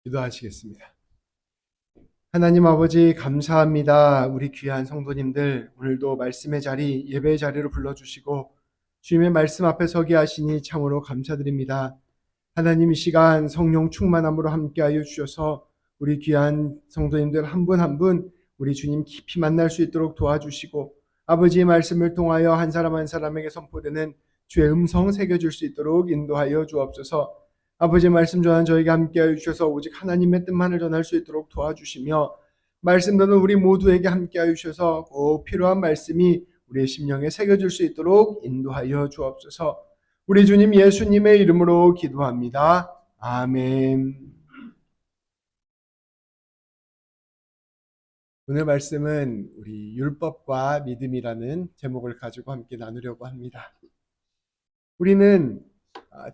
기도하시겠습니다. 하나님 아버지 감사합니다. 우리 귀한 성도님들 오늘도 말씀의 자리, 예배의 자리로 불러주시고 주님의 말씀 앞에 서게 하시니 참으로 감사드립니다. 하나님 이 시간 성령 충만함으로 함께하여 주셔서 우리 귀한 성도님들 한 분 한 분 우리 주님 깊이 만날 수 있도록 도와주시고 아버지의 말씀을 통하여 한 사람 한 사람에게 선포되는 주의 음성 새겨줄 수 있도록 인도하여 주옵소서. 아버지의 말씀 전한 저에게 함께하여 주셔서 오직 하나님의 뜻만을 전할 수 있도록 도와주시며 말씀 듣는 우리 모두에게 함께하여 주셔서 꼭 필요한 말씀이 우리의 심령에 새겨줄 수 있도록 인도하여 주옵소서. 우리 주님 예수님의 이름으로 기도합니다. 아멘. 오늘 말씀은 우리 율법과 믿음이라는 제목을 가지고 함께 나누려고 합니다. 우리는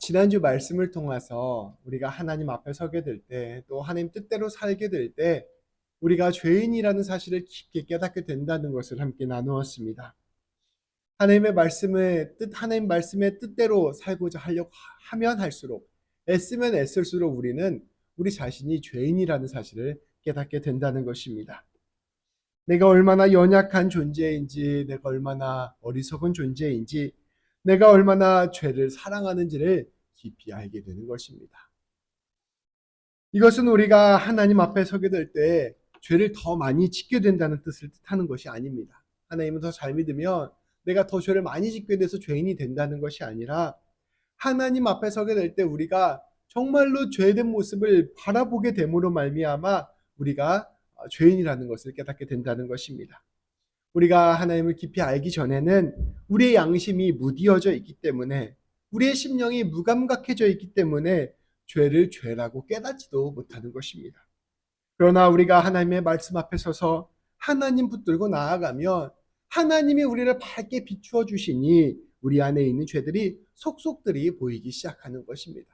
지난주 말씀을 통해서 우리가 하나님 앞에 서게 될 때, 또 하나님 뜻대로 살게 될 때 우리가 죄인이라는 사실을 깊게 깨닫게 된다는 것을 함께 나누었습니다. 하나님의 말씀의 뜻대로 살고자 하려고 하면 할수록, 애쓰면 애쓸수록 우리는 우리 자신이 죄인이라는 사실을 깨닫게 된다는 것입니다. 내가 얼마나 연약한 존재인지, 내가 얼마나 어리석은 존재인지, 내가 얼마나 죄를 사랑하는지를 깊이 알게 되는 것입니다. 이것은 우리가 하나님 앞에 서게 될 때 죄를 더 많이 짓게 된다는 뜻을 뜻하는 것이 아닙니다. 하나님을 더 잘 믿으면 내가 더 죄를 많이 짓게 돼서 죄인이 된다는 것이 아니라, 하나님 앞에 서게 될 때 우리가 정말로 죄된 모습을 바라보게 됨으로 말미암아 우리가 죄인이라는 것을 깨닫게 된다는 것입니다. 우리가 하나님을 깊이 알기 전에는 우리의 양심이 무디어져 있기 때문에, 우리의 심령이 무감각해져 있기 때문에 죄를 죄라고 깨닫지도 못하는 것입니다. 그러나 우리가 하나님의 말씀 앞에 서서 하나님 붙들고 나아가면 하나님이 우리를 밝게 비추어 주시니 우리 안에 있는 죄들이 속속들이 보이기 시작하는 것입니다.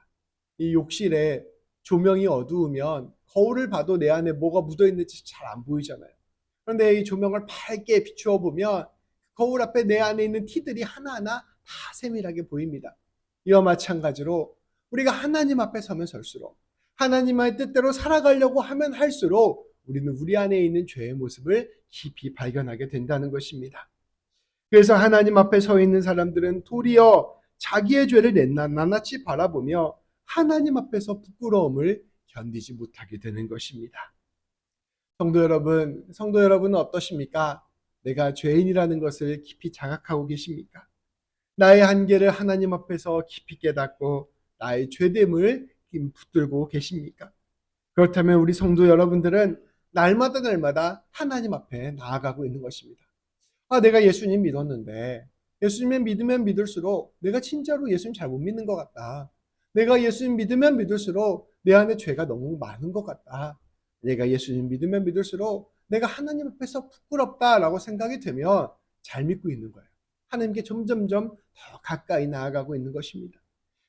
이 욕실에 조명이 어두우면 거울을 봐도 내 안에 뭐가 묻어 있는지 잘 안 보이잖아요. 그런데 이 조명을 밝게 비추어 보면 거울 앞에 내 안에 있는 티들이 하나하나 다 세밀하게 보입니다. 이와 마찬가지로 우리가 하나님 앞에 서면 설수록, 하나님의 뜻대로 살아가려고 하면 할수록 우리는 우리 안에 있는 죄의 모습을 깊이 발견하게 된다는 것입니다. 그래서 하나님 앞에 서 있는 사람들은 도리어 자기의 죄를 낱낱이 바라보며 하나님 앞에서 부끄러움을 견디지 못하게 되는 것입니다. 성도 여러분은 어떠십니까? 내가 죄인이라는 것을 깊이 자각하고 계십니까? 나의 한계를 하나님 앞에서 깊이 깨닫고 나의 죄됨을 붙들고 계십니까? 그렇다면 우리 성도 여러분들은 날마다 하나님 앞에 나아가고 있는 것입니다. 내가 예수님 믿었는데, 예수님을 믿으면 믿을수록 내가 진짜로 예수님 잘 못 믿는 것 같다. 내가 예수님 믿으면 믿을수록 내 안에 죄가 너무 많은 것 같다. 내가 예수님 믿으면 믿을수록 내가 하나님 앞에서 부끄럽다라고 생각이 되면 잘 믿고 있는 거예요. 하나님께 점점점 더 가까이 나아가고 있는 것입니다.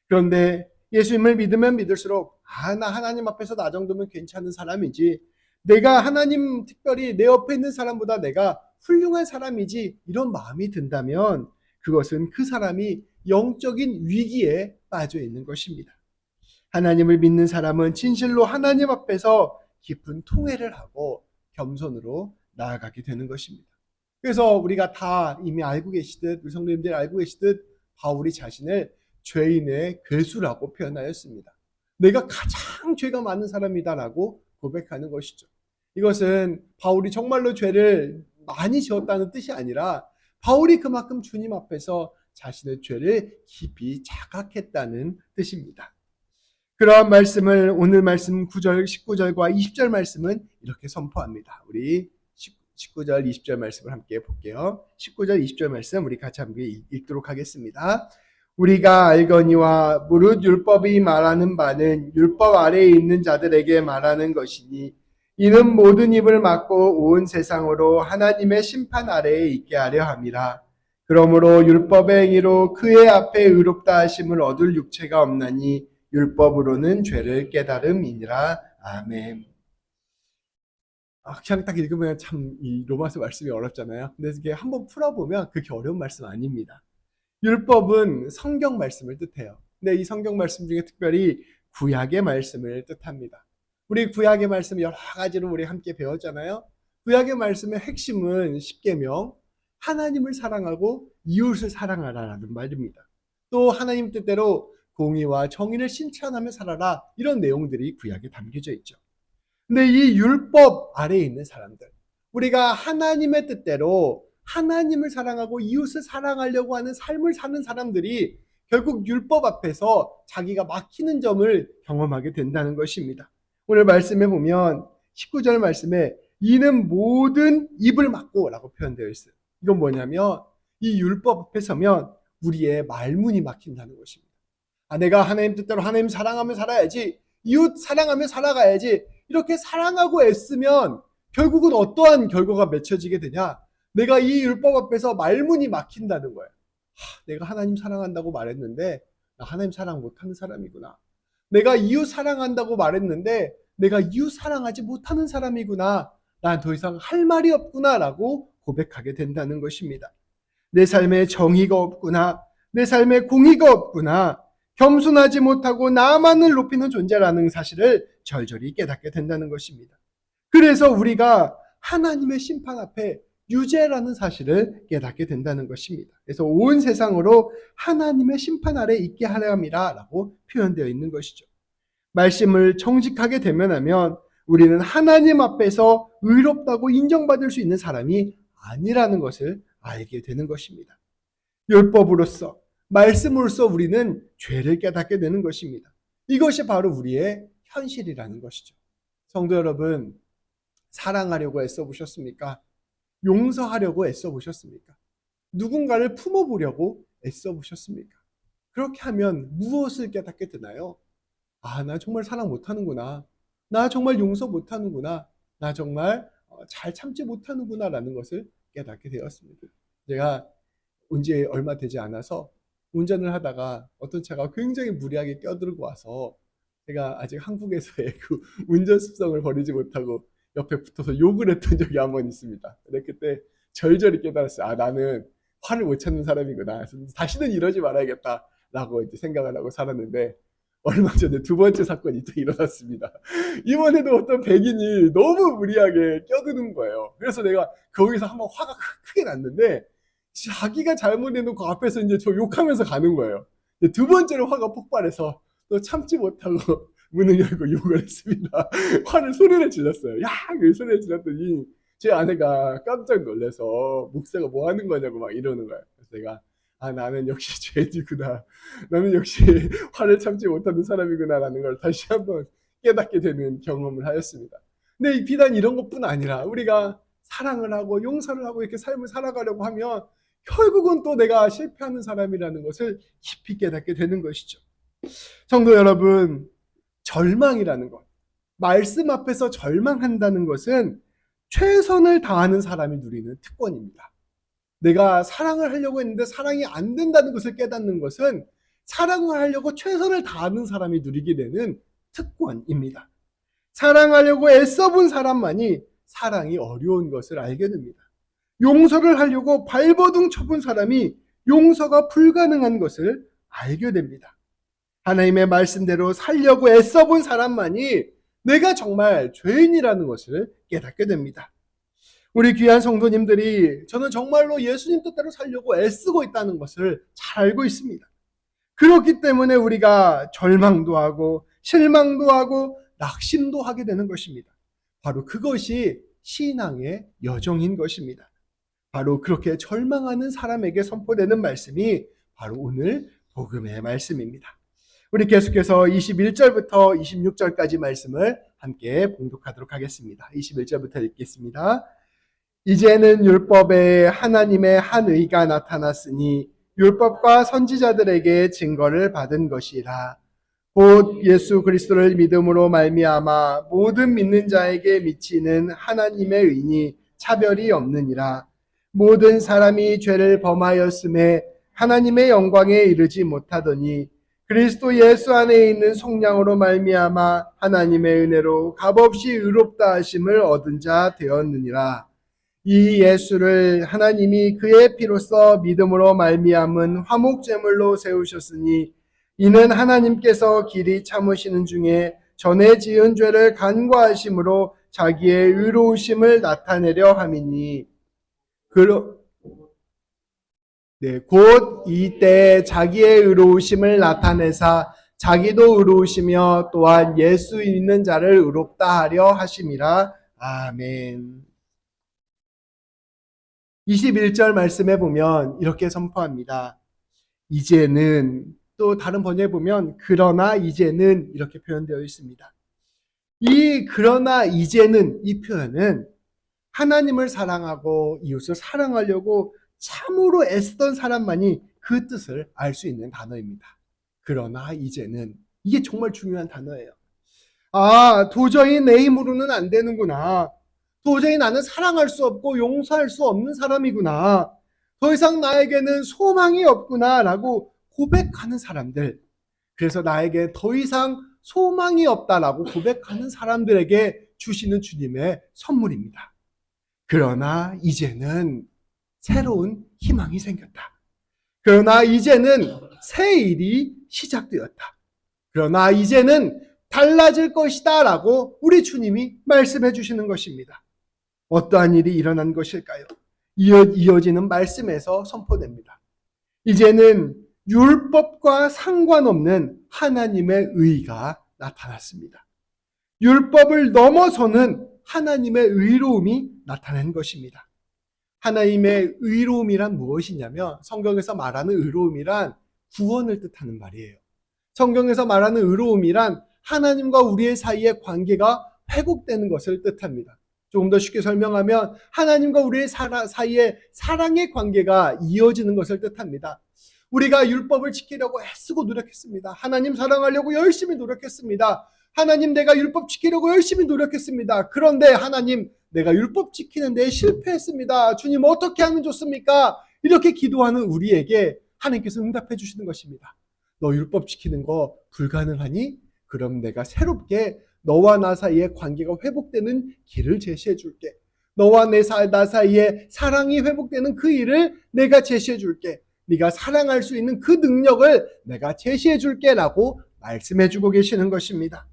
그런데 예수님을 믿으면 믿을수록 나 하나님 앞에서 나 정도면 괜찮은 사람이지, 내가 하나님 특별히 내 옆에 있는 사람보다 내가 훌륭한 사람이지, 이런 마음이 든다면 그것은 그 사람이 영적인 위기에 빠져 있는 것입니다. 하나님을 믿는 사람은 진실로 하나님 앞에서 깊은 통회를 하고 겸손으로 나아가게 되는 것입니다. 그래서 우리가 다 이미 알고 계시듯, 우리 성도님들이 알고 계시듯 바울이 자신을 죄인의 괴수라고 표현하였습니다. 내가 가장 죄가 많은 사람이다라고 고백하는 것이죠. 이것은 바울이 정말로 죄를 많이 지었다는 뜻이 아니라 바울이 그만큼 주님 앞에서 자신의 죄를 깊이 자각했다는 뜻입니다. 그러한 말씀을 오늘 말씀 9절, 19절과 20절 말씀은 이렇게 선포합니다. 우리 19절, 20절 말씀을 함께 볼게요. 19절, 20절 말씀 우리 같이 함께 읽도록 하겠습니다. 우리가 알거니와 무릇 율법이 말하는 바는 율법 아래에 있는 자들에게 말하는 것이니, 이는 모든 입을 막고 온 세상으로 하나님의 심판 아래에 있게 하려 함이라. 그러므로 율법의 행위로 그의 앞에 의롭다 하심을 얻을 육체가 없나니 율법으로는 죄를 깨달음이니라. 아멘. 그냥 딱 읽으면 참 이 로마서 말씀이 어렵잖아요. 근데 이게 한번 풀어보면 그렇게 어려운 말씀 아닙니다. 율법은 성경 말씀을 뜻해요. 근데 이 성경 말씀 중에 특별히 구약의 말씀을 뜻합니다. 우리 구약의 말씀 여러 가지로 우리 함께 배웠잖아요. 구약의 말씀의 핵심은 십계명, 하나님을 사랑하고 이웃을 사랑하라라는 말입니다. 또 하나님 뜻대로 공의와 정의를 실천하며 살아라, 이런 내용들이 구약에 담겨져 있죠. 근데 이 율법 아래에 있는 사람들, 우리가 하나님의 뜻대로 하나님을 사랑하고 이웃을 사랑하려고 하는 삶을 사는 사람들이 결국 율법 앞에서 자기가 막히는 점을 경험하게 된다는 것입니다. 오늘 말씀에 보면 19절 말씀에 이는 모든 입을 막고 라고 표현되어 있어요. 이건 뭐냐면 이 율법 앞에 서면 우리의 말문이 막힌다는 것입니다. 내가 하나님 뜻대로 하나님 사랑하며 살아야지, 이웃 사랑하며 살아가야지, 이렇게 사랑하고 애쓰면 결국은 어떠한 결과가 맺혀지게 되냐? 내가 이 율법 앞에서 말문이 막힌다는 거예요. 내가 하나님 사랑한다고 말했는데 나 하나님 사랑 못하는 사람이구나. 내가 이웃 사랑한다고 말했는데 내가 이웃 사랑하지 못하는 사람이구나. 난 더 이상 할 말이 없구나 라고 고백하게 된다는 것입니다. 내 삶에 정의가 없구나. 내 삶에 공의가 없구나. 겸손하지 못하고 나만을 높이는 존재라는 사실을 절절히 깨닫게 된다는 것입니다. 그래서 우리가 하나님의 심판 앞에 유죄라는 사실을 깨닫게 된다는 것입니다. 그래서 온 세상으로 하나님의 심판 아래 있게 하려 함이라 라고 표현되어 있는 것이죠. 말씀을 정직하게 대면하면 우리는 하나님 앞에서 의롭다고 인정받을 수 있는 사람이 아니라는 것을 알게 되는 것입니다. 율법으로서, 말씀으로서 우리는 죄를 깨닫게 되는 것입니다. 이것이 바로 우리의 현실이라는 것이죠. 성도 여러분, 사랑하려고 애써 보셨습니까? 용서하려고 애써 보셨습니까? 누군가를 품어보려고 애써 보셨습니까? 그렇게 하면 무엇을 깨닫게 되나요? 나 정말 사랑 못하는구나. 나 정말 용서 못하는구나. 나 정말 잘 참지 못하는구나 라는 것을 깨닫게 되었습니다. 제가 온 지 얼마 되지 않아서 운전을 하다가 어떤 차가 굉장히 무리하게 껴들고 와서 제가 아직 한국에서의 그 운전 습성을 버리지 못하고 옆에 붙어서 욕을 했던 적이 한 번 있습니다. 근데 그때 절절히 깨달았어요. 나는 화를 못 찾는 사람이구나. 그래서 다시는 이러지 말아야겠다 라고 이제 생각을 하고 살았는데, 얼마 전에 두 번째 사건이 또 일어났습니다. 이번에도 어떤 백인이 너무 무리하게 껴드는 거예요. 그래서 내가 거기서 한번 화가 크게 났는데, 자기가 잘못해놓고 앞에서 이제 저 욕하면서 가는 거예요. 두 번째로 화가 폭발해서 또 참지 못하고 문을 열고 욕을 했습니다. 소리를 질렀어요. 야! 그 소리를 질렀더니 제 아내가 깜짝 놀라서 목사가 뭐 하는 거냐고 막 이러는 거예요. 그래서 제가 나는 역시 죄인이구나. 나는 역시 화를 참지 못하는 사람이구나 라는 걸 다시 한번 깨닫게 되는 경험을 하였습니다. 근데 비단 이런 것뿐 아니라 우리가 사랑을 하고 용서를 하고 이렇게 삶을 살아가려고 하면 결국은 또 내가 실패하는 사람이라는 것을 깊이 깨닫게 되는 것이죠. 성도 여러분, 절망이라는 것, 말씀 앞에서 절망한다는 것은 최선을 다하는 사람이 누리는 특권입니다. 내가 사랑을 하려고 했는데 사랑이 안 된다는 것을 깨닫는 것은 사랑을 하려고 최선을 다하는 사람이 누리게 되는 특권입니다. 사랑하려고 애써본 사람만이 사랑이 어려운 것을 알게 됩니다. 용서를 하려고 발버둥 쳐본 사람이 용서가 불가능한 것을 알게 됩니다. 하나님의 말씀대로 살려고 애써본 사람만이 내가 정말 죄인이라는 것을 깨닫게 됩니다. 우리 귀한 성도님들이 저는 정말로 예수님 뜻대로 살려고 애쓰고 있다는 것을 잘 알고 있습니다. 그렇기 때문에 우리가 절망도 하고 실망도 하고 낙심도 하게 되는 것입니다. 바로 그것이 신앙의 여정인 것입니다. 바로 그렇게 절망하는 사람에게 선포되는 말씀이 바로 오늘 복음의 말씀입니다. 우리 계속해서 21절부터 26절까지 말씀을 함께 봉독하도록 하겠습니다. 21절부터 읽겠습니다. 이제는 율법에 하나님의 한 의가 나타났으니 율법과 선지자들에게 증거를 받은 것이라. 곧 예수 그리스도를 믿음으로 말미암아 모든 믿는 자에게 미치는 하나님의 의니 차별이 없느니라. 모든 사람이 죄를 범하였음에 하나님의 영광에 이르지 못하더니 그리스도 예수 안에 있는 속량으로 말미암아 하나님의 은혜로 값없이 의롭다 하심을 얻은 자 되었느니라. 이 예수를 하나님이 그의 피로써 믿음으로 말미암은 화목제물로 세우셨으니 이는 하나님께서 길이 참으시는 중에 전에 지은 죄를 간과하심으로 자기의 의로우심을 나타내려 함이니 곧 이때 자기의 의로우심을 나타내사 자기도 의로우시며 또한 예수 있는 자를 의롭다 하려 하심이라. 아멘. 21절 말씀에 보면 이렇게 선포합니다. 이제는, 또 다른 번역에 보면 그러나 이제는 이렇게 표현되어 있습니다. 이 그러나 이제는 이 표현은 하나님을 사랑하고 이웃을 사랑하려고 참으로 애쓰던 사람만이 그 뜻을 알 수 있는 단어입니다. 그러나 이제는, 이게 정말 중요한 단어예요. 아, 도저히 내 힘으로는 안 되는구나. 도저히 나는 사랑할 수 없고 용서할 수 없는 사람이구나. 더 이상 나에게는 소망이 없구나 라고 고백하는 사람들, 그래서 나에게 더 이상 소망이 없다라고 고백하는 사람들에게 주시는 주님의 선물입니다. 그러나 이제는 새로운 희망이 생겼다. 그러나 이제는 새 일이 시작되었다. 그러나 이제는 달라질 것이다 라고 우리 주님이 말씀해 주시는 것입니다. 어떠한 일이 일어난 것일까요? 이어지는 말씀에서 선포됩니다. 이제는 율법과 상관없는 하나님의 의가 나타났습니다. 율법을 넘어서는 하나님의 의로움이 나타난 것입니다. 하나님의 의로움이란 무엇이냐면, 성경에서 말하는 의로움이란 구원을 뜻하는 말이에요. 성경에서 말하는 의로움이란 하나님과 우리의 사이의 관계가 회복되는 것을 뜻합니다. 조금 더 쉽게 설명하면 하나님과 우리의 사이의 사랑의 관계가 이어지는 것을 뜻합니다. 우리가 율법을 지키려고 애쓰고 노력했습니다. 하나님 사랑하려고 열심히 노력했습니다. 하나님, 내가 율법 지키려고 열심히 노력했습니다. 그런데 하나님, 내가 율법 지키는 데 실패했습니다. 주님, 어떻게 하면 좋습니까? 이렇게 기도하는 우리에게 하나님께서 응답해 주시는 것입니다. 너 율법 지키는 거 불가능하니? 그럼 내가 새롭게 너와 나 사이의 관계가 회복되는 길을 제시해 줄게. 너와 나 사이에 사랑이 회복되는 그 일을 내가 제시해 줄게. 네가 사랑할 수 있는 그 능력을 내가 제시해 줄게 라고 말씀해 주고 계시는 것입니다.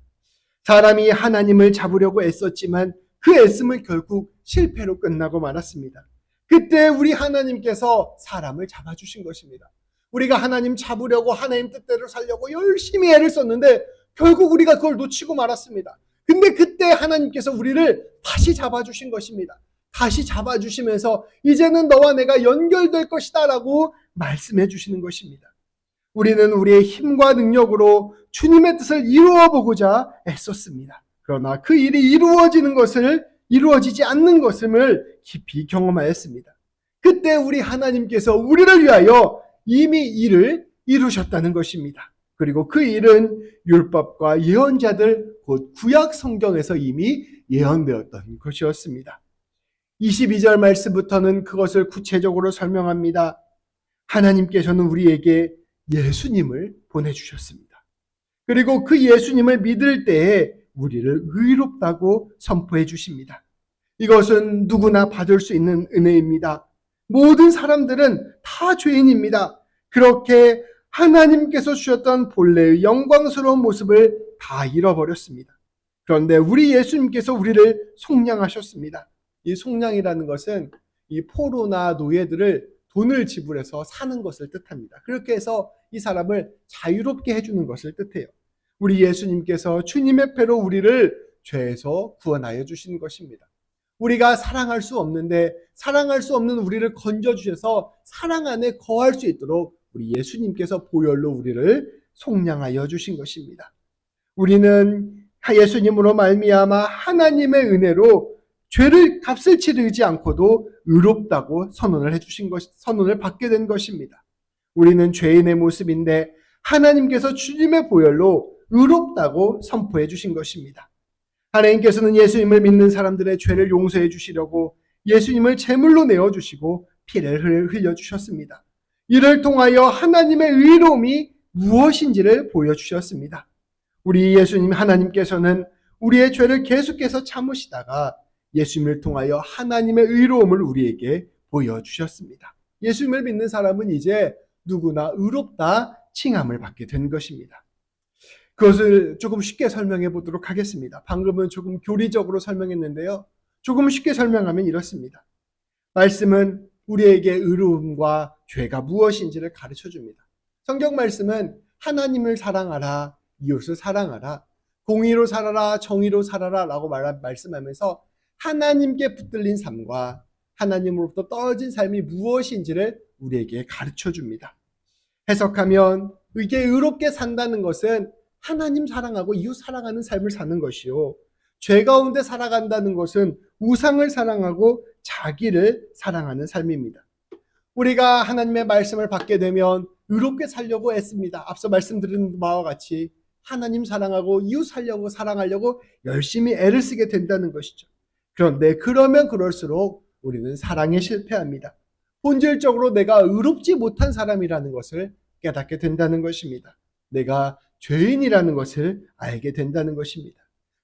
사람이 하나님을 잡으려고 애썼지만 그 애씀은 결국 실패로 끝나고 말았습니다. 그때 우리 하나님께서 사람을 잡아주신 것입니다. 우리가 하나님 잡으려고 하나님 뜻대로 살려고 열심히 애를 썼는데 결국 우리가 그걸 놓치고 말았습니다. 근데 그때 하나님께서 우리를 다시 잡아주신 것입니다. 다시 잡아주시면서 이제는 너와 내가 연결될 것이다 라고 말씀해 주시는 것입니다. 우리는 우리의 힘과 능력으로 주님의 뜻을 이루어 보고자 애썼습니다. 그러나 그 일이 이루어지지 않는 것을 깊이 경험하였습니다. 그때 우리 하나님께서 우리를 위하여 이미 일을 이루셨다는 것입니다. 그리고 그 일은 율법과 예언자들, 곧 구약 성경에서 이미 예언되었던 것이었습니다. 22절 말씀부터는 그것을 구체적으로 설명합니다. 하나님께서는 우리에게 예수님을 보내주셨습니다. 그리고 그 예수님을 믿을 때에 우리를 의롭다고 선포해 주십니다. 이것은 누구나 받을 수 있는 은혜입니다. 모든 사람들은 다 죄인입니다. 그렇게 하나님께서 주셨던 본래의 영광스러운 모습을 다 잃어버렸습니다. 그런데 우리 예수님께서 우리를 속량하셨습니다. 이 속량이라는 것은 이 포로나 노예들을 돈을 지불해서 사는 것을 뜻합니다. 그렇게 해서 이 사람을 자유롭게 해주는 것을 뜻해요. 우리 예수님께서 주님의 패로 우리를 죄에서 구원하여 주신 것입니다. 우리가 사랑할 수 없는데 사랑할 수 없는 우리를 건져주셔서 사랑 안에 거할 수 있도록 우리 예수님께서 보혈로 우리를 속량하여 주신 것입니다. 우리는 예수님으로 말미암아 하나님의 은혜로 죄를 값을 치르지 않고도 의롭다고 선언을 받게 된 것입니다. 우리는 죄인의 모습인데 하나님께서 주님의 보혈로 의롭다고 선포해 주신 것입니다. 하나님께서는 예수님을 믿는 사람들의 죄를 용서해 주시려고 예수님을 제물로 내어주시고 피를 흘려주셨습니다. 이를 통하여 하나님의 의로움이 무엇인지를 보여주셨습니다. 우리 예수님 하나님께서는 우리의 죄를 계속해서 참으시다가 예수님을 통하여 하나님의 의로움을 우리에게 보여주셨습니다. 예수님을 믿는 사람은 이제 누구나 의롭다 칭함을 받게 된 것입니다. 그것을 조금 쉽게 설명해 보도록 하겠습니다. 방금은 조금 교리적으로 설명했는데요. 조금 쉽게 설명하면 이렇습니다. 말씀은 우리에게 의로움과 죄가 무엇인지를 가르쳐 줍니다. 성경 말씀은 하나님을 사랑하라, 이웃을 사랑하라, 공의로 살아라, 정의로 살아라 라고 말씀하면서 하나님께 붙들린 삶과 하나님으로부터 떨어진 삶이 무엇인지를 우리에게 가르쳐 줍니다. 해석하면 이게 의롭게 산다는 것은 하나님 사랑하고 이웃 사랑하는 삶을 사는 것이요, 죄 가운데 살아간다는 것은 우상을 사랑하고 자기를 사랑하는 삶입니다. 우리가 하나님의 말씀을 받게 되면 의롭게 살려고 애씁니다. 앞서 말씀드린 바와 같이 하나님 사랑하고 이웃 사랑하려고 열심히 애를 쓰게 된다는 것이죠. 그런데 그러면 그럴수록 우리는 사랑에 실패합니다. 본질적으로 내가 의롭지 못한 사람이라는 것을 깨닫게 된다는 것입니다. 내가 죄인이라는 것을 알게 된다는 것입니다.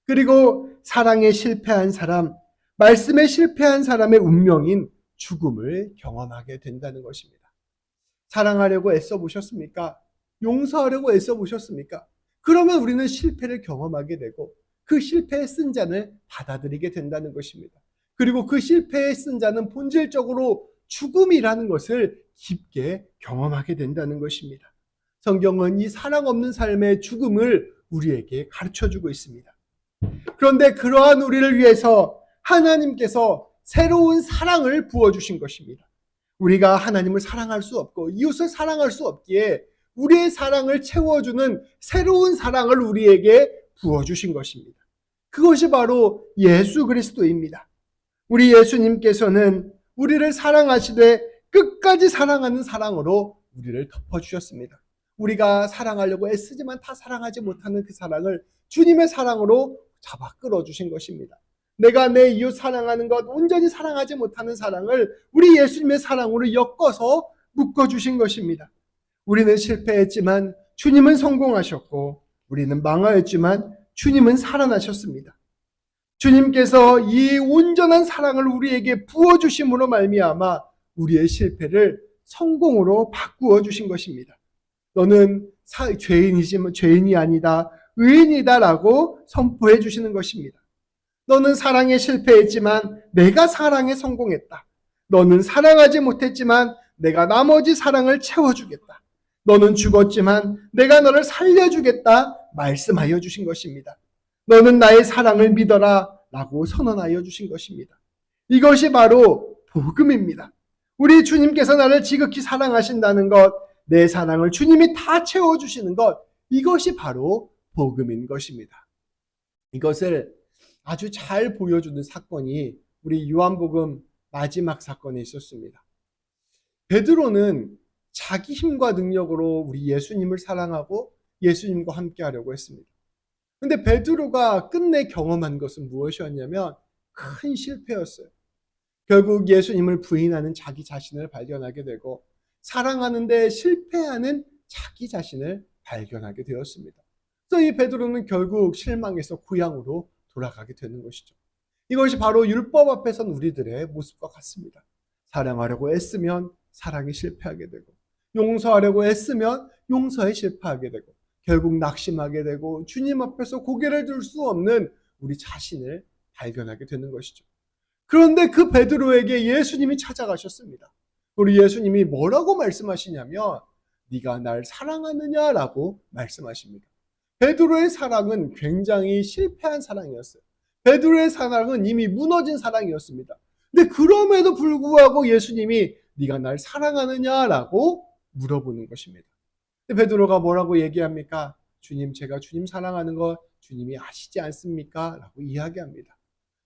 그리고 사랑에 실패한 사람, 말씀에 실패한 사람의 운명인 죽음을 경험하게 된다는 것입니다. 사랑하려고 애써 보셨습니까? 용서하려고 애써 보셨습니까? 그러면 우리는 실패를 경험하게 되고 그 실패의 쓴 잔을 받아들이게 된다는 것입니다. 그리고 그 실패의 쓴 잔은 본질적으로 죽음이라는 것을 깊게 경험하게 된다는 것입니다. 성경은 이 사랑 없는 삶의 죽음을 우리에게 가르쳐주고 있습니다. 그런데 그러한 우리를 위해서 하나님께서 새로운 사랑을 부어주신 것입니다. 우리가 하나님을 사랑할 수 없고 이웃을 사랑할 수 없기에 우리의 사랑을 채워주는 새로운 사랑을 우리에게 부어주신 것입니다. 그것이 바로 예수 그리스도입니다. 우리 예수님께서는 우리를 사랑하시되 끝까지 사랑하는 사랑으로 우리를 덮어주셨습니다. 우리가 사랑하려고 애쓰지만 다 사랑하지 못하는 그 사랑을 주님의 사랑으로 잡아 끌어주신 것입니다. 내가 내 이웃 사랑하는 것, 온전히 사랑하지 못하는 사랑을 우리 예수님의 사랑으로 엮어서 묶어주신 것입니다. 우리는 실패했지만 주님은 성공하셨고 우리는 망하였지만 주님은 살아나셨습니다. 주님께서 이 온전한 사랑을 우리에게 부어주심으로 말미암아 우리의 실패를 성공으로 바꾸어 주신 것입니다. 너는 죄인이 아니다, 의인이다라고 선포해 주시는 것입니다. 너는 사랑에 실패했지만 내가 사랑에 성공했다. 너는 사랑하지 못했지만 내가 나머지 사랑을 채워주겠다. 너는 죽었지만 내가 너를 살려주겠다 말씀하여 주신 것입니다. 너는 나의 사랑을 믿어라 라고 선언하여 주신 것입니다. 이것이 바로 복음입니다. 우리 주님께서 나를 지극히 사랑하신다는 것, 내 사랑을 주님이 다 채워주시는 것, 이것이 바로 복음인 것입니다. 이것을 아주 잘 보여주는 사건이 우리 요한복음 마지막 사건에 있었습니다. 베드로는 자기 힘과 능력으로 우리 예수님을 사랑하고 예수님과 함께 하려고 했습니다. 근데 베드로가 끝내 경험한 것은 무엇이었냐면 큰 실패였어요. 결국 예수님을 부인하는 자기 자신을 발견하게 되고 사랑하는데 실패하는 자기 자신을 발견하게 되었습니다. 그래서 이 베드로는 결국 실망해서 고향으로 돌아가게 되는 것이죠. 이것이 바로 율법 앞에선 우리들의 모습과 같습니다. 사랑하려고 애쓰면 사랑이 실패하게 되고 용서하려고 애쓰면 용서에 실패하게 되고 결국 낙심하게 되고 주님 앞에서 고개를 들 수 없는 우리 자신을 발견하게 되는 것이죠. 그런데 그 베드로에게 예수님이 찾아가셨습니다. 우리 예수님이 뭐라고 말씀하시냐면 네가 날 사랑하느냐라고 말씀하십니다. 베드로의 사랑은 굉장히 실패한 사랑이었어요. 베드로의 사랑은 이미 무너진 사랑이었습니다. 근데 그럼에도 불구하고 예수님이 네가 날 사랑하느냐라고 물어보는 것입니다. 근데 베드로가 뭐라고 얘기합니까? 주님, 제가 주님 사랑하는 거 주님이 아시지 않습니까? 라고 이야기합니다.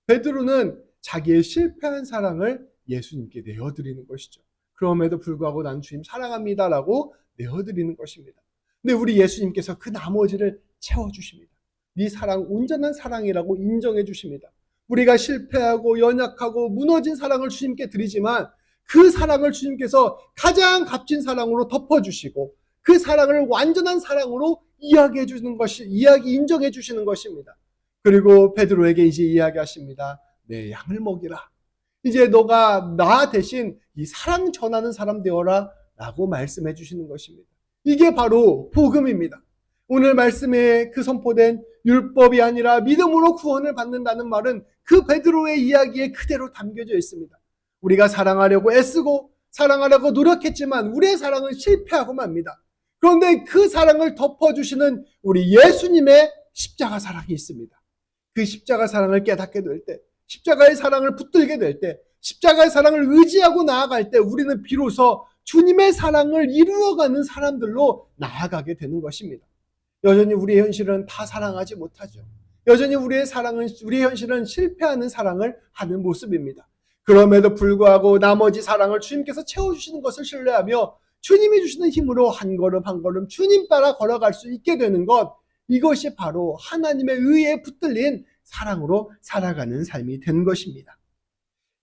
베드로는 자기의 실패한 사랑을 예수님께 내어드리는 것이죠. 그럼에도 불구하고 난 주님 사랑합니다 라고 내어드리는 것입니다. 근데 우리 예수님께서 그 나머지를 채워주십니다. 네 사랑 온전한 사랑이라고 인정해 주십니다. 우리가 실패하고 연약하고 무너진 사랑을 주님께 드리지만 그 사랑을 주님께서 가장 값진 사랑으로 덮어주시고 그 사랑을 완전한 사랑으로 이야기해 주는 것이, 인정해 주시는 것입니다. 그리고 베드로에게 이제 이야기하십니다. 내 양을 먹이라. 이제 너가 나 대신 이 사랑 전하는 사람 되어라 라고 말씀해 주시는 것입니다. 이게 바로 복음입니다. 오늘 말씀에 그 선포된 율법이 아니라 믿음으로 구원을 받는다는 말은 그 베드로의 이야기에 그대로 담겨져 있습니다. 우리가 사랑하려고 애쓰고 사랑하려고 노력했지만 우리의 사랑은 실패하고 맙니다. 그런데 그 사랑을 덮어주시는 우리 예수님의 십자가 사랑이 있습니다. 그 십자가 사랑을 깨닫게 될 때, 십자가의 사랑을 붙들게 될 때, 십자가의 사랑을 의지하고 나아갈 때 우리는 비로소 주님의 사랑을 이루어가는 사람들로 나아가게 되는 것입니다. 여전히 우리의 현실은 다 사랑하지 못하죠. 여전히 우리의 현실은 실패하는 사랑을 하는 모습입니다. 그럼에도 불구하고 나머지 사랑을 주님께서 채워주시는 것을 신뢰하며 주님이 주시는 힘으로 한 걸음 한 걸음 주님 따라 걸어갈 수 있게 되는 것, 이것이 바로 하나님의 의에 붙들린 사랑으로 살아가는 삶이 되는 것입니다.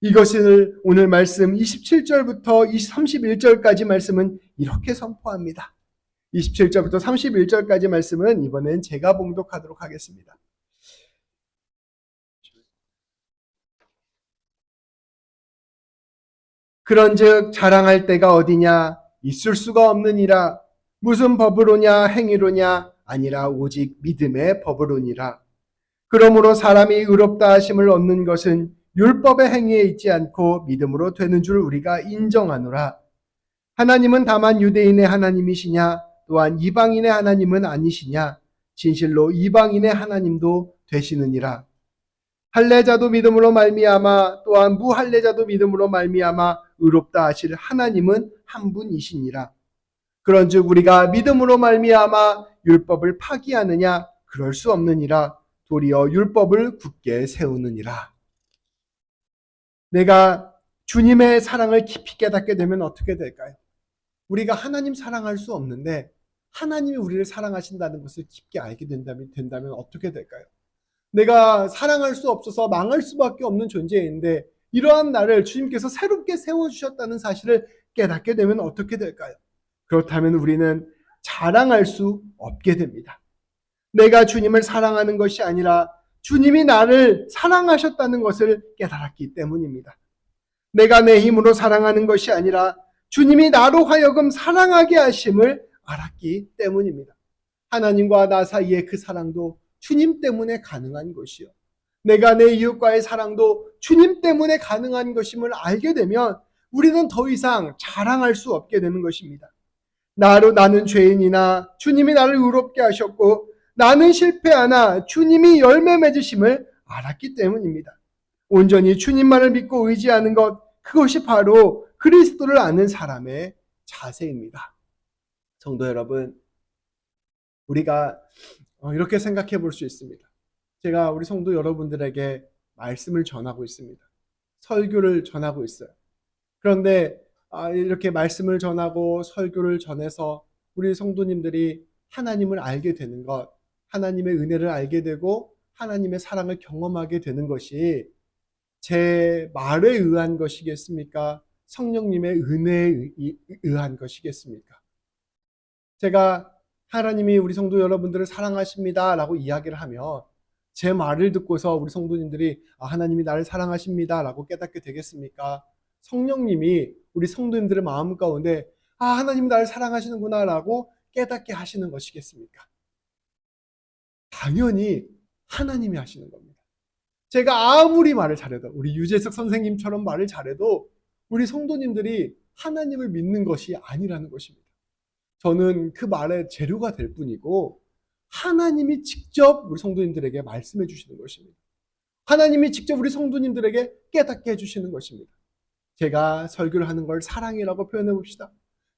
이것을 오늘 말씀 27절부터 31절까지 말씀은 이렇게 선포합니다. 27절부터 31절까지 말씀은 이번엔 제가 봉독하도록 하겠습니다. 그런즉 자랑할 때가 어디냐? 있을 수가 없느니라. 무슨 법으로냐? 행위로냐? 아니라 오직 믿음의 법으로니라. 그러므로 사람이 의롭다 하심을 얻는 것은 율법의 행위에 있지 않고 믿음으로 되는 줄 우리가 인정하노라. 하나님은 다만 유대인의 하나님이시냐? 또한 이방인의 하나님은 아니시냐? 진실로 이방인의 하나님도 되시느니라. 할례자도 믿음으로 말미암아 또한 무할례자도 믿음으로 말미암아 의롭다 하실 하나님은 한 분이시니라. 그런즉 우리가 믿음으로 말미암아 율법을 파기하느냐? 그럴 수 없느니라. 도리어 율법을 굳게 세우느니라. 내가 주님의 사랑을 깊이 깨닫게 되면 어떻게 될까요? 우리가 하나님 사랑할 수 없는데 하나님이 우리를 사랑하신다는 것을 깊게 알게 된다면 어떻게 될까요? 내가 사랑할 수 없어서 망할 수밖에 없는 존재인데 이러한 나를 주님께서 새롭게 세워주셨다는 사실을 깨닫게 되면 어떻게 될까요? 그렇다면 우리는 자랑할 수 없게 됩니다. 내가 주님을 사랑하는 것이 아니라 주님이 나를 사랑하셨다는 것을 깨달았기 때문입니다. 내가 내 힘으로 사랑하는 것이 아니라 주님이 나로 하여금 사랑하게 하심을 알았기 때문입니다. 하나님과 나 사이의 그 사랑도 주님 때문에 가능한 것이요. 내가 내 이웃과의 사랑도 주님 때문에 가능한 것임을 알게 되면 우리는 더 이상 자랑할 수 없게 되는 것입니다. 나는 죄인이나 주님이 나를 의롭게 하셨고 나는 실패하나 주님이 열매 맺으심을 알았기 때문입니다. 온전히 주님만을 믿고 의지하는 것, 그것이 바로 그리스도를 아는 사람의 자세입니다. 성도 여러분, 우리가 이렇게 생각해 볼 수 있습니다. 제가 우리 성도 여러분들에게 말씀을 전하고 있습니다. 설교를 전하고 있어요. 그런데 이렇게 말씀을 전하고 설교를 전해서 우리 성도님들이 하나님을 알게 되는 것, 하나님의 은혜를 알게 되고 하나님의 사랑을 경험하게 되는 것이 제 말에 의한 것이겠습니까? 성령님의 은혜에 의한 것이겠습니까? 제가 하나님이 우리 성도 여러분들을 사랑하십니다 라고 이야기를 하면 제 말을 듣고서 우리 성도님들이 하나님이 나를 사랑하십니다 라고 깨닫게 되겠습니까? 성령님이 우리 성도님들의 마음 가운데 하나님이 나를 사랑하시는구나 라고 깨닫게 하시는 것이겠습니까? 당연히 하나님이 하시는 겁니다. 제가 아무리 말을 잘해도, 우리 유재석 선생님처럼 말을 잘해도 우리 성도님들이 하나님을 믿는 것이 아니라는 것입니다. 저는 그 말의 재료가 될 뿐이고 하나님이 직접 우리 성도님들에게 말씀해 주시는 것입니다. 하나님이 직접 우리 성도님들에게 깨닫게 해주시는 것입니다. 제가 설교를 하는 걸 사랑이라고 표현해 봅시다.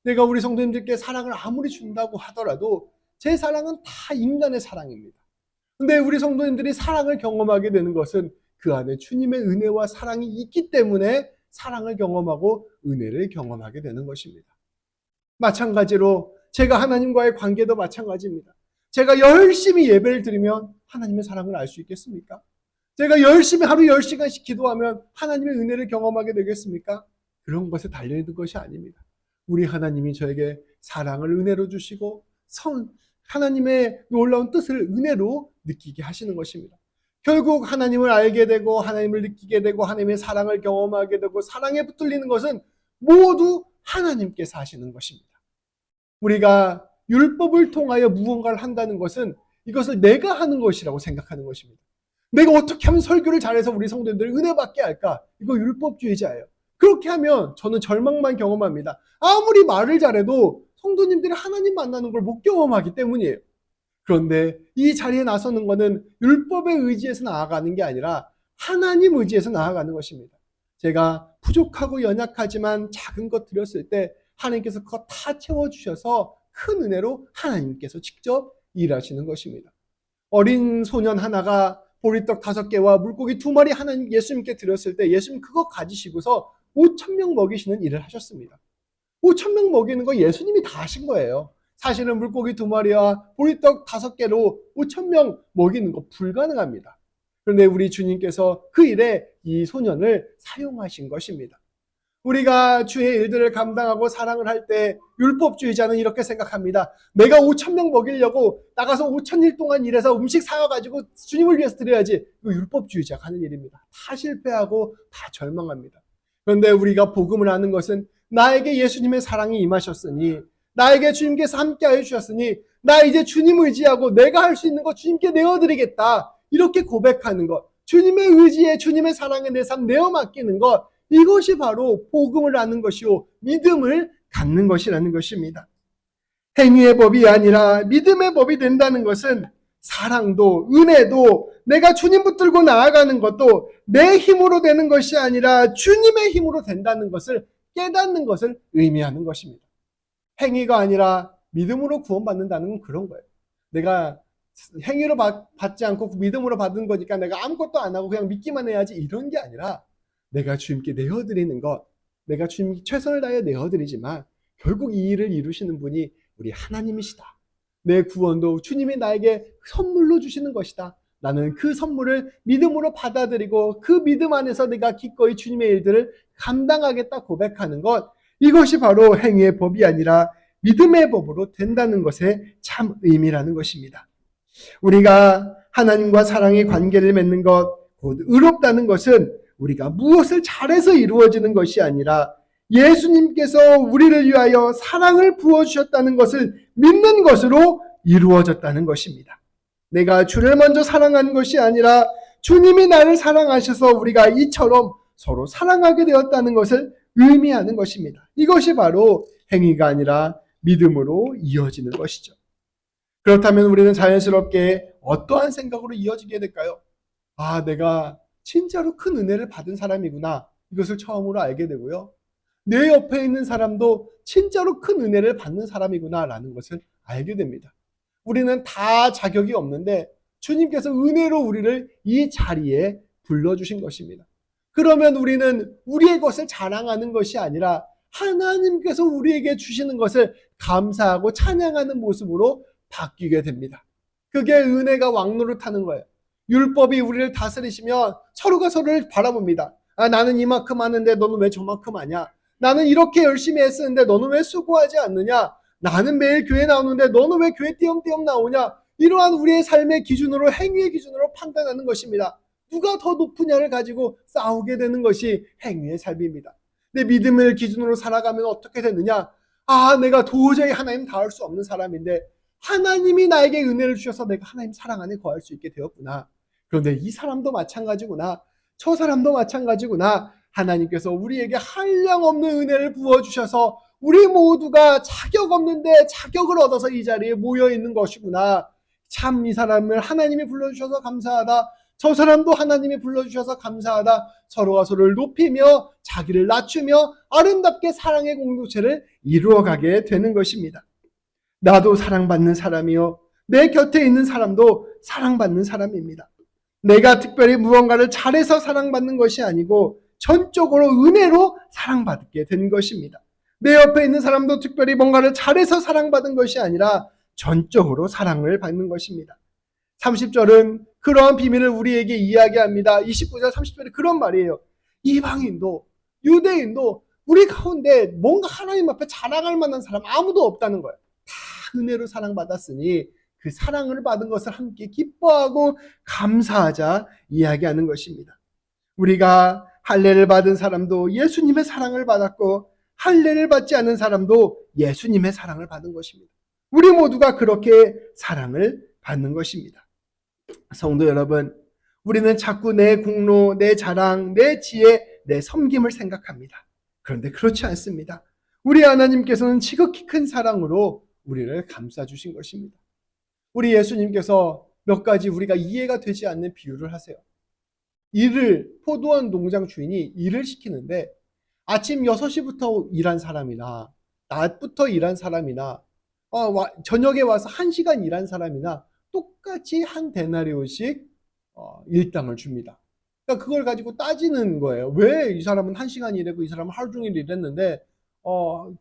내가 우리 성도님들께 사랑을 아무리 준다고 하더라도 제 사랑은 다 인간의 사랑입니다. 근데 우리 성도님들이 사랑을 경험하게 되는 것은 그 안에 주님의 은혜와 사랑이 있기 때문에 사랑을 경험하고 은혜를 경험하게 되는 것입니다. 마찬가지로 제가 하나님과의 관계도 마찬가지입니다. 제가 열심히 예배를 드리면 하나님의 사랑을 알 수 있겠습니까? 제가 열심히 하루 10시간씩 기도하면 하나님의 은혜를 경험하게 되겠습니까? 그런 것에 달려있는 것이 아닙니다. 우리 하나님이 저에게 사랑을 은혜로 주시고 하나님의 놀라운 뜻을 은혜로 느끼게 하시는 것입니다. 결국 하나님을 알게 되고 하나님을 느끼게 되고 하나님의 사랑을 경험하게 되고 사랑에 붙들리는 것은 모두 하나님께서 하시는 것입니다. 우리가 율법을 통하여 무언가를 한다는 것은 이것을 내가 하는 것이라고 생각하는 것입니다. 내가 어떻게 하면 설교를 잘해서 우리 성도님들을 은혜 받게 할까? 이거 율법주의자예요. 그렇게 하면 저는 절망만 경험합니다. 아무리 말을 잘해도 성도님들이 하나님 만나는 걸 못 경험하기 때문이에요. 그런데 이 자리에 나서는 것은 율법의 의지에서 나아가는 게 아니라 하나님 의지에서 나아가는 것입니다. 제가 부족하고 연약하지만 작은 것 드렸을 때 하나님께서 그거 다 채워주셔서 큰 은혜로 하나님께서 직접 일하시는 것입니다. 어린 소년 하나가 보리떡 5개와 물고기 2마리 하나님 예수님께 드렸을 때 예수님 그거 가지시고서 5,000명 먹이시는 일을 하셨습니다. 5,000명 먹이는 거 예수님이 다 하신 거예요. 사실은 물고기 2마리와 보리떡 5개로 5,000명 먹이는 거 불가능합니다. 그런데 우리 주님께서 그 일에 이 소년을 사용하신 것입니다. 우리가 주의 일들을 감당하고 사랑을 할 때 율법주의자는 이렇게 생각합니다. 내가 5,000명 먹이려고 나가서 5,000일 동안 일해서 음식 사와가지고 주님을 위해서 드려야지. 이거 율법주의자가 하는 일입니다. 다 실패하고 다 절망합니다. 그런데 우리가 복음을 아는 것은 나에게 예수님의 사랑이 임하셨으니, 나에게 주님께서 함께하여 주셨으니 나 이제 주님 의지하고 내가 할 수 있는 거 주님께 내어드리겠다. 이렇게 고백하는 것, 주님의 의지에 주님의 사랑에 내 삶 내어 맡기는 것, 이것이 바로 복음을 아는 것이요 믿음을 갖는 것이라는 것입니다. 행위의 법이 아니라 믿음의 법이 된다는 것은 사랑도 은혜도 내가 주님 붙들고 나아가는 것도 내 힘으로 되는 것이 아니라 주님의 힘으로 된다는 것을 깨닫는 것을 의미하는 것입니다. 행위가 아니라 믿음으로 구원받는다는 건 그런 거예요. 내가 행위로 받지 않고 믿음으로 받은 거니까 내가 아무것도 안 하고 그냥 믿기만 해야지 이런 게 아니라 내가 주님께 내어드리는 것, 내가 주님께 최선을 다해 내어드리지만 결국 이 일을 이루시는 분이 우리 하나님이시다. 내 구원도 주님이 나에게 선물로 주시는 것이다. 나는 그 선물을 믿음으로 받아들이고 그 믿음 안에서 내가 기꺼이 주님의 일들을 감당하겠다 고백하는 것, 이것이 바로 행위의 법이 아니라 믿음의 법으로 된다는 것에 참 의미라는 것입니다. 우리가 하나님과 사랑의 관계를 맺는 것, 곧 의롭다는 것은 우리가 무엇을 잘해서 이루어지는 것이 아니라 예수님께서 우리를 위하여 사랑을 부어주셨다는 것을 믿는 것으로 이루어졌다는 것입니다. 내가 주를 먼저 사랑한 것이 아니라 주님이 나를 사랑하셔서 우리가 이처럼 서로 사랑하게 되었다는 것을 의미하는 것입니다. 이것이 바로 행위가 아니라 믿음으로 이어지는 것이죠. 그렇다면 우리는 자연스럽게 어떠한 생각으로 이어지게 될까요? 아, 내가 진짜로 큰 은혜를 받은 사람이구나. 이것을 처음으로 알게 되고요. 내 옆에 있는 사람도 진짜로 큰 은혜를 받는 사람이구나 라는 것을 알게 됩니다. 우리는 다 자격이 없는데 주님께서 은혜로 우리를 이 자리에 불러주신 것입니다. 그러면 우리는 우리의 것을 자랑하는 것이 아니라 하나님께서 우리에게 주시는 것을 감사하고 찬양하는 모습으로 바뀌게 됩니다. 그게 은혜가 왕노릇하는 거예요. 율법이 우리를 다스리시면 서로가 서로를 바라봅니다. 아, 나는 이만큼 하는데 너는 왜 저만큼 하냐? 나는 이렇게 열심히 애쓰는데 너는 왜 수고하지 않느냐? 나는 매일 교회 나오는데 너는 왜 교회 띄엄띄엄 나오냐? 이러한 우리의 삶의 기준으로, 행위의 기준으로 판단하는 것입니다. 누가 더 높으냐를 가지고 싸우게 되는 것이 행위의 삶입니다. 내 믿음을 기준으로 살아가면 어떻게 되느냐? 아, 내가 도저히 하나님 닿을 수 없는 사람인데 하나님이 나에게 은혜를 주셔서 내가 하나님 사랑 안에 거할 수 있게 되었구나. 그런데 이 사람도 마찬가지구나. 저 사람도 마찬가지구나. 하나님께서 우리에게 한량없는 은혜를 부어주셔서 우리 모두가 자격 없는데 자격을 얻어서 이 자리에 모여있는 것이구나. 참 이 사람을 하나님이 불러주셔서 감사하다. 저 사람도 하나님이 불러주셔서 감사하다. 서로가 서로를 높이며 자기를 낮추며 아름답게 사랑의 공동체를 이루어가게 되는 것입니다. 나도 사랑받는 사람이요, 내 곁에 있는 사람도 사랑받는 사람입니다. 내가 특별히 무언가를 잘해서 사랑받는 것이 아니고 전적으로 은혜로 사랑받게 된 것입니다. 내 옆에 있는 사람도 특별히 뭔가를 잘해서 사랑받은 것이 아니라 전적으로 사랑을 받는 것입니다. 30절은 그러한 비밀을 우리에게 이야기합니다. 29절 30절에 그런 말이에요. 이방인도 유대인도 우리 가운데 뭔가 하나님 앞에 자랑할 만한 사람 아무도 없다는 거예요. 다 은혜로 사랑받았으니 그 사랑을 받은 것을 함께 기뻐하고 감사하자 이야기하는 것입니다. 우리가 할례를 받은 사람도 예수님의 사랑을 받았고 할례를 받지 않은 사람도 예수님의 사랑을 받은 것입니다. 우리 모두가 그렇게 사랑을 받는 것입니다. 성도 여러분, 우리는 자꾸 내 공로, 내 자랑, 내 지혜, 내 섬김을 생각합니다. 그런데 그렇지 않습니다. 우리 하나님께서는 지극히 큰 사랑으로 우리를 감싸주신 것입니다. 우리 예수님께서 몇 가지 우리가 이해가 되지 않는 비유를 하세요. 포도원 농장 주인이 일을 시키는데 아침 6시부터 일한 사람이나 낮부터 일한 사람이나 저녁에 와서 1시간 일한 사람이나 똑같이 한 데나리온씩 일당을 줍니다. 그러니까 그걸 가지고 따지는 거예요. 왜 이 사람은 1시간 일하고 이 사람은 하루 종일 일했는데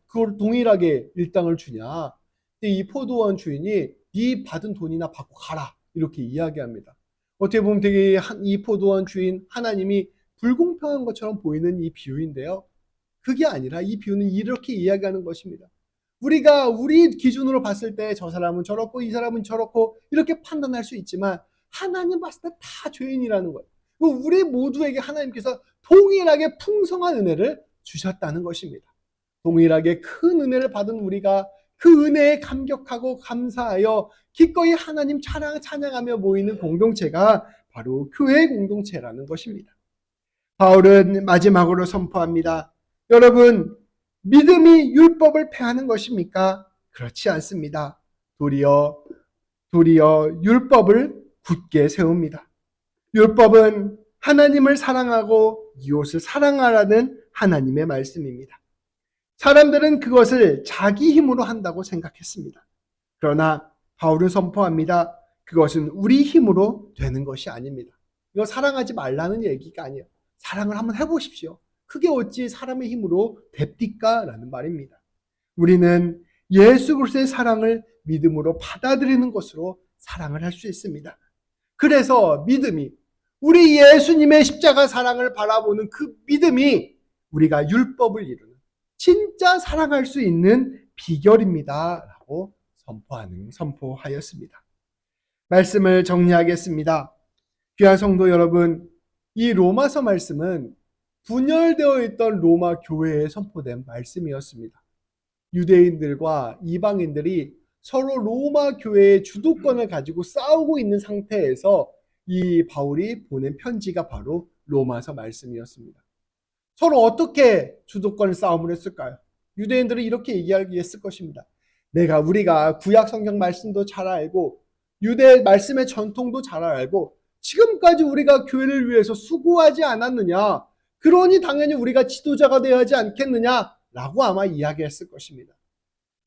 그걸 동일하게 일당을 주냐. 근데 이 포도원 주인이 네 받은 돈이나 받고 가라 이렇게 이야기합니다. 어떻게 보면 되게 이 포도원 주인 하나님이 불공평한 것처럼 보이는 이 비유인데요. 그게 아니라 이 비유는 이렇게 이야기하는 것입니다. 우리가 우리 기준으로 봤을 때 저 사람은 저렇고 이 사람은 저렇고 이렇게 판단할 수 있지만 하나님 봤을 때 다 죄인이라는 거예요. 우리 모두에게 하나님께서 동일하게 풍성한 은혜를 주셨다는 것입니다. 동일하게 큰 은혜를 받은 우리가 그 은혜에 감격하고 감사하여 기꺼이 하나님 찬양하며 모이는 공동체가 바로 교회 공동체라는 것입니다. 바울은 마지막으로 선포합니다. 여러분, 믿음이 율법을 폐하는 것입니까? 그렇지 않습니다. 도리어 율법을 굳게 세웁니다. 율법은 하나님을 사랑하고 이웃을 사랑하라는 하나님의 말씀입니다. 사람들은 그것을 자기 힘으로 한다고 생각했습니다. 그러나 바울은 선포합니다. 그것은 우리 힘으로 되는 것이 아닙니다. 이거 사랑하지 말라는 얘기가 아니에요. 사랑을 한번 해보십시오. 그게 어찌 사람의 힘으로 됩니까? 라는 말입니다. 우리는 예수 그리스도의 사랑을 믿음으로 받아들이는 것으로 사랑을 할 수 있습니다. 그래서 믿음이, 우리 예수님의 십자가 사랑을 바라보는 그 믿음이 우리가 율법을 이루는 진짜 사랑할 수 있는 비결입니다. 라고 선포하였습니다. 말씀을 정리하겠습니다. 귀한 성도 여러분, 이 로마서 말씀은 분열되어 있던 로마 교회에 선포된 말씀이었습니다. 유대인들과 이방인들이 서로 로마 교회의 주도권을 가지고 싸우고 있는 상태에서 이 바울이 보낸 편지가 바로 로마서 말씀이었습니다. 서로 어떻게 주도권 싸움을 했을까요? 유대인들은 이렇게 얘기했을 것입니다. 우리가 구약 성경 말씀도 잘 알고 유대 말씀의 전통도 잘 알고 지금까지 우리가 교회를 위해서 수고하지 않았느냐? 그러니 당연히 우리가 지도자가 되어야 하지 않겠느냐? 라고 아마 이야기했을 것입니다.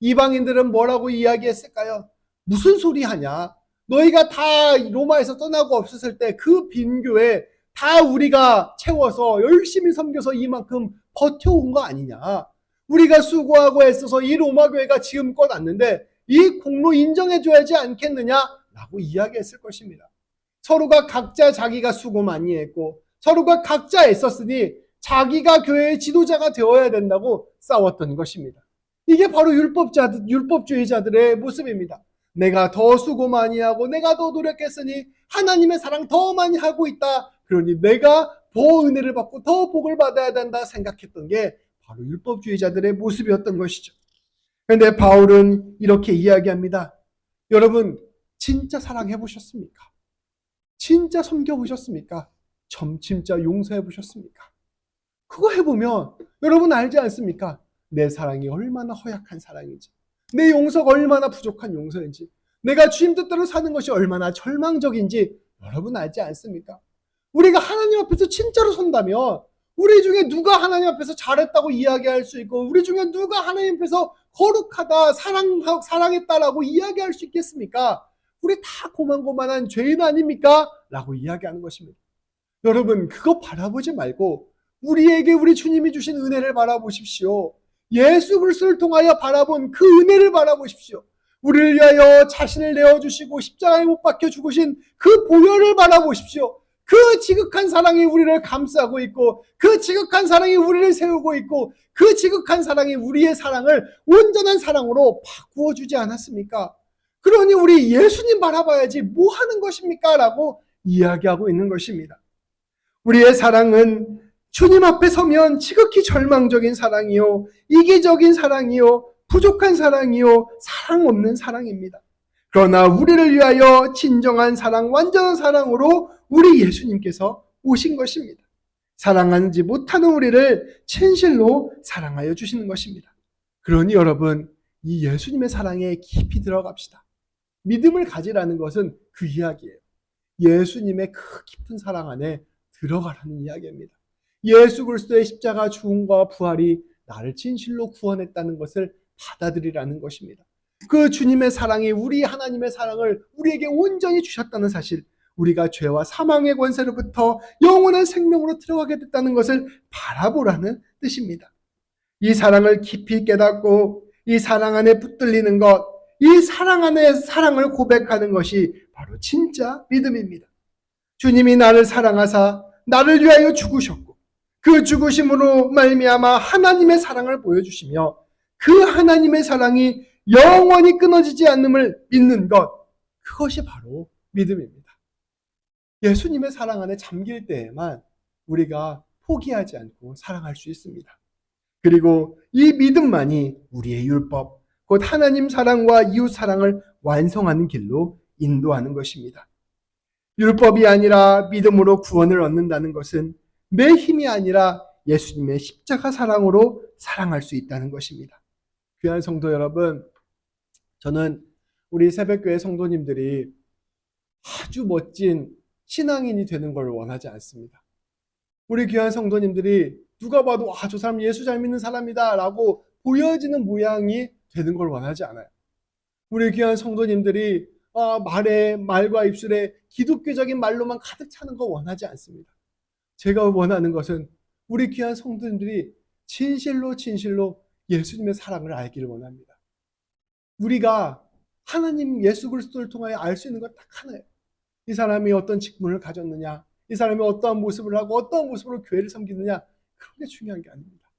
이방인들은 뭐라고 이야기했을까요? 무슨 소리 하냐? 너희가 다 로마에서 떠나고 없었을 때 그 빈교에 다 우리가 채워서 열심히 섬겨서 이만큼 버텨온 거 아니냐? 우리가 수고하고 애써서 이 로마 교회가 지금껏 왔는데 이 공로 인정해줘야지 않겠느냐? 라고 이야기했을 것입니다. 서로가 각자 자기가 수고 많이 했고 서로가 각자 애썼으니 자기가 교회의 지도자가 되어야 된다고 싸웠던 것입니다. 이게 바로 율법주의자들의 모습입니다. 내가 더 수고 많이 하고 내가 더 노력했으니 하나님의 사랑 더 많이 하고 있다. 그러니 내가 더 은혜를 받고 더 복을 받아야 된다 생각했던 게 바로 율법주의자들의 모습이었던 것이죠. 그런데 바울은 이렇게 이야기합니다. 여러분, 진짜 사랑해 보셨습니까? 진짜 섬겨 보셨습니까? 진짜 용서해 보셨습니까? 그거 해보면 여러분 알지 않습니까? 내 사랑이 얼마나 허약한 사랑인지, 내 용서가 얼마나 부족한 용서인지, 내가 주님 뜻대로 사는 것이 얼마나 절망적인지 여러분 알지 않습니까? 우리가 하나님 앞에서 진짜로 선다면 우리 중에 누가 하나님 앞에서 잘했다고 이야기할 수 있고 우리 중에 누가 하나님 앞에서 거룩하다, 사랑했다라고 이야기할 수 있겠습니까? 우리 다 고만고만한 죄인 아닙니까? 라고 이야기하는 것입니다. 여러분, 그거 바라보지 말고 우리에게 우리 주님이 주신 은혜를 바라보십시오. 예수 그리스도를 통하여 바라본 그 은혜를 바라보십시오. 우리를 위하여 자신을 내어주시고 십자가에 못 박혀 죽으신 그 보혈을 바라보십시오. 그 지극한 사랑이 우리를 감싸고 있고 그 지극한 사랑이 우리를 세우고 있고 그 지극한 사랑이 우리의 사랑을 온전한 사랑으로 바꾸어 주지 않았습니까? 그러니 우리 예수님 바라봐야지 뭐 하는 것입니까? 라고 이야기하고 있는 것입니다. 우리의 사랑은 주님 앞에 서면 지극히 절망적인 사랑이요, 이기적인 사랑이요, 부족한 사랑이요 사랑 없는 사랑입니다. 그러나 우리를 위하여 진정한 사랑, 완전한 사랑으로 우리 예수님께서 오신 것입니다. 사랑하지 못하는 우리를 진실로 사랑하여 주시는 것입니다. 그러니 여러분, 이 예수님의 사랑에 깊이 들어갑시다. 믿음을 가지라는 것은 그 이야기예요. 예수님의 그 깊은 사랑 안에 들어가라는 이야기입니다. 예수 그리스도의 십자가 죽음과 부활이 나를 진실로 구원했다는 것을 받아들이라는 것입니다. 그 주님의 사랑이 우리 하나님의 사랑을 우리에게 온전히 주셨다는 사실, 우리가 죄와 사망의 권세로부터 영원한 생명으로 들어가게 됐다는 것을 바라보라는 뜻입니다. 이 사랑을 깊이 깨닫고 이 사랑 안에 붙들리는 것, 이 사랑 안에 사랑을 고백하는 것이 바로 진짜 믿음입니다. 주님이 나를 사랑하사 나를 위하여 죽으셨고 그 죽으심으로 말미암아 하나님의 사랑을 보여주시며 그 하나님의 사랑이 영원히 끊어지지 않음을 믿는 것, 그것이 바로 믿음입니다. 예수님의 사랑 안에 잠길 때에만 우리가 포기하지 않고 사랑할 수 있습니다. 그리고 이 믿음만이 우리의 율법, 곧 하나님 사랑과 이웃 사랑을 완성하는 길로 인도하는 것입니다. 율법이 아니라 믿음으로 구원을 얻는다는 것은 내 힘이 아니라 예수님의 십자가 사랑으로 사랑할 수 있다는 것입니다. 귀한 성도 여러분, 저는 우리 새벽교회 성도님들이 아주 멋진 신앙인이 되는 걸 원하지 않습니다. 우리 귀한 성도님들이 누가 봐도 저 사람 예수 잘 믿는 사람이다 라고 보여지는 모양이 되는 걸 원하지 않아요. 우리 귀한 성도님들이 말과 입술에 기독교적인 말로만 가득 차는 거 원하지 않습니다. 제가 원하는 것은 우리 귀한 성도님들이 진실로 예수님의 사랑을 알기를 원합니다. 우리가 하나님 예수 그리스도를 통하여 알 수 있는 것 딱 하나예요. 이 사람이 어떤 직분을 가졌느냐, 이 사람이 어떠한 모습을 하고 어떠한 모습으로 교회를 섬기느냐, 그런 게 중요한 게 아닙니다.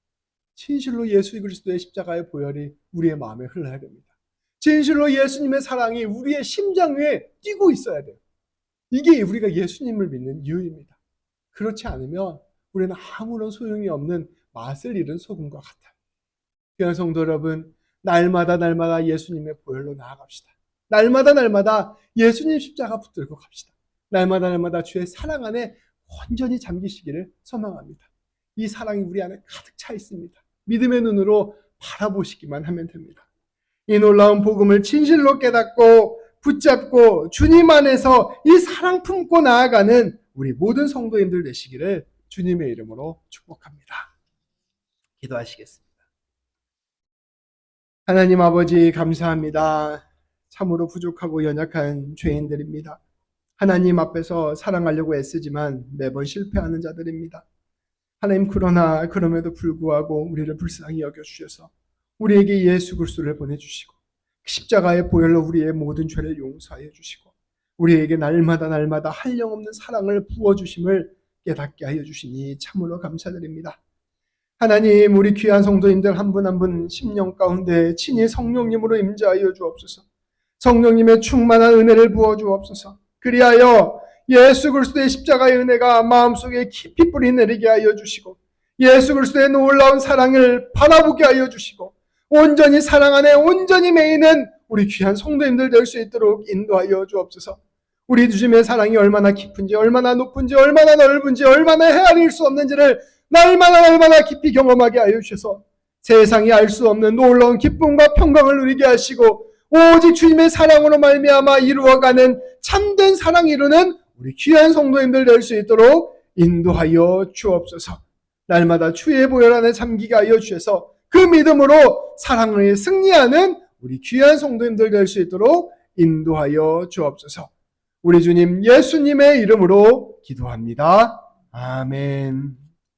진실로 예수 그리스도의 십자가의 보혈이 우리의 마음에 흘러야 됩니다. 진실로 예수님의 사랑이 우리의 심장 위에 뛰고 있어야 돼요. 이게 우리가 예수님을 믿는 이유입니다. 그렇지 않으면 우리는 아무런 소용이 없는 맛을 잃은 소금과 같아요. 귀한 성도 여러분, 날마다 예수님의 보혈로 나아갑시다. 날마다 예수님 십자가 붙들고 갑시다. 날마다 주의 사랑 안에 온전히 잠기시기를 소망합니다. 이 사랑이 우리 안에 가득 차 있습니다. 믿음의 눈으로 바라보시기만 하면 됩니다. 이 놀라운 복음을 진실로 깨닫고 붙잡고 주님 안에서 이 사랑 품고 나아가는 우리 모든 성도님들 되시기를 주님의 이름으로 축복합니다. 기도하시겠습니다. 하나님 아버지 감사합니다. 참으로 부족하고 연약한 죄인들입니다. 하나님 앞에서 사랑하려고 애쓰지만 매번 실패하는 자들입니다. 하나님, 그러나 그럼에도 불구하고 우리를 불쌍히 여겨주셔서 우리에게 예수 그리스도를 보내주시고 십자가의 보혈로 우리의 모든 죄를 용서하여 주시고 우리에게 날마다 한량없는 사랑을 부어주심을 깨닫게 하여 주시니 참으로 감사드립니다. 하나님, 우리 귀한 성도님들 한 분 한 분 심령 가운데 친히 성령님으로 임재하여 주옵소서. 성령님의 충만한 은혜를 부어 주옵소서. 그리하여 예수 그리스도의 십자가의 은혜가 마음속에 깊이 뿌리 내리게 하여 주시고 예수 그리스도의 놀라운 사랑을 바라보게 하여 주시고 온전히 사랑 안에 온전히 매이는 우리 귀한 성도님들 될 수 있도록 인도하여 주옵소서. 우리 주님의 사랑이 얼마나 깊은지, 얼마나 높은지, 얼마나 넓은지, 얼마나 헤아릴 수 없는지를 날마다 깊이 경험하게 하여 주셔서 세상이 알 수 없는 놀라운 기쁨과 평강을 누리게 하시고 오직 주님의 사랑으로 말미암아 이루어가는 참된 사랑 이루는 우리 귀한 성도님들 될 수 있도록 인도하여 주옵소서. 날마다 주의 보혈 안에 잠기게 하여 주셔서 그 믿음으로 사랑을 승리하는 우리 귀한 성도님들 될 수 있도록 인도하여 주옵소서. 우리 주님 예수님의 이름으로 기도합니다. 아멘.